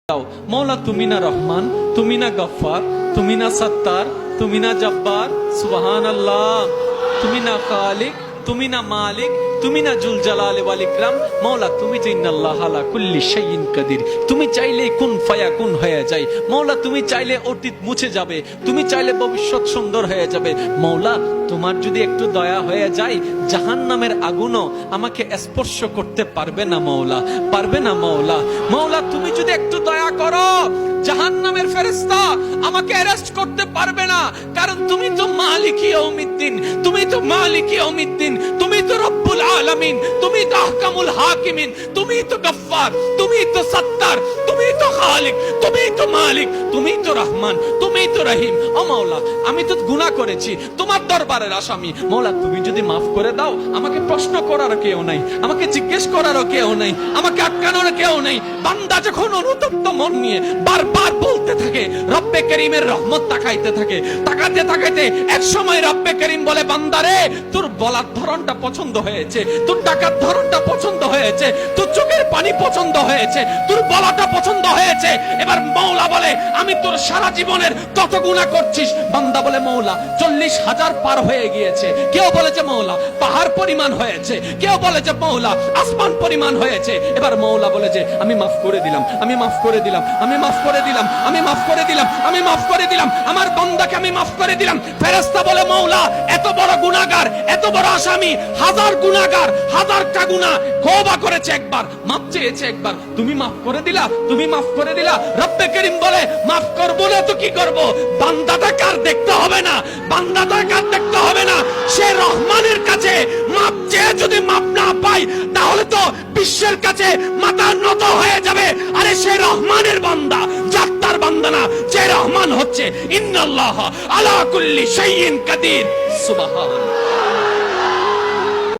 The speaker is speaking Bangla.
मौला तुमी ना रहमान, तुमी ना गफ्फार, तुमी ना सत्तार, तुमी ना जब्बार, सुबहान अल्लाह, तुमी ना खालिक, तुमी ना मालिक, তুমি না জুল জালাল ওয়াল ইকরাম। মওলা তুমি তো ইন্নাল্লাহ আলা কুল্লি শাইইন কাদির। তুমি চাইলে কুন ফায়াকুন হয়ে যায়। মওলা তুমি চাইলে অতীত মুছে যাবে, তুমি চাইলে ভবিষ্যৎ সুন্দর হয়ে যাবে। মওলা তোমার যদি একটু দয়া হয়ে যায়, জাহান্নামের আগুনও আমাকে স্পর্শ করতে পারবে না মওলা, পারবে না মওলা। মওলা তুমি যদি একটু দয়া করো, জাহান্নামের ফেরেশতা আমাকে অ্যারেস্ট করতে পারবে না, কারণ তুমি তো মালিক ইয়াউমিদ্দিন, তুমি তো মালিক ইয়াউমিদ্দিন, তুমি তো রব্বুল আলামিন, তুমি তো আহকামুল হাকিমিন, তুমি তো গফফার, তুমি তো সত্তার, তুমি তো খালিক, তুমি তো মালিক, তুমি তো রহমান, তুমি তো রহিম। ও মাওলা আমি তো গুনাহ করেছি, তোমার দরবারের আসামি। মাওলা তুমি যদি মাফ করে দাও, আমাকে প্রশ্ন করার কেউ নাই, আমাকে জিজ্ঞেস করার কেউ নাই, আমাকে আটকানোর কেউ নাই। বান্দা যখন অনুতপ্ত মন নিয়ে বারবার বলতে থাকে, রব্বে করিমের রহমত তাকাইতে থাকে, তাকাতে তাকাইতে এক সময় রব্বে করিম বলে, বান্দারে তোর বলার ধরনটা পছন্দ হয়েছে, তোর টাকার ধরনটা পছন্দ হয়েছে, তোর চোখের পানি পছন্দ হয়েছে, তোর বলাটা পছন্দ হয়েছে। এবার মওলা বলে, আমি তোর সারা জীবনের কত গুনাহ করছিস? বান্দা বলে, মওলা 40,000 পার হয়ে গিয়েছে। কেউ বলে যে মওলা পাহাড় পরিমাণ হয়েছে, কেউ বলে যে মওলা আসমান পরিমাণ হয়েছে। এবার মওলা বলে যে আমি মাফ করে দিলাম, আমি মাফ করে দিলাম, আমি মাফ করে দিলাম, আমি মাফ করে দিলাম, আমি মাফ করে দিলাম, আমার বান্দাকে আমি মাফ করে দিলাম। ফেরেশতা বলে, মওলা এত বড় গুনাহগার, এত বড় আসামি, হাজার গুনাহগার, হাজারটা গুনাহ তওবা করেছে একবার, মাফ চেয়েছে একবার, তুমি মাফ করে দিলা, তুমি মাফ করে দিলা। রব্বে করিম বলে, মাফ করব না তো কি করব? বান্দাটা কার দেখতে হবে না, বান্দাটা কার দেখতে হবে না। সে রহমানের কাছে মাফ চেয়ে যদি মাফ না পায়, তাহলে তো বিশ্বের কাছে মাথা নত হয়ে যাবে। আরে সে রহমানের বান্দা, জাত্তার বান্দা না, যে রহমান হচ্ছে ইন্নাল্লাহ আলা কুল্লি শাইইন কাদির। সুবহানাল্লাহ।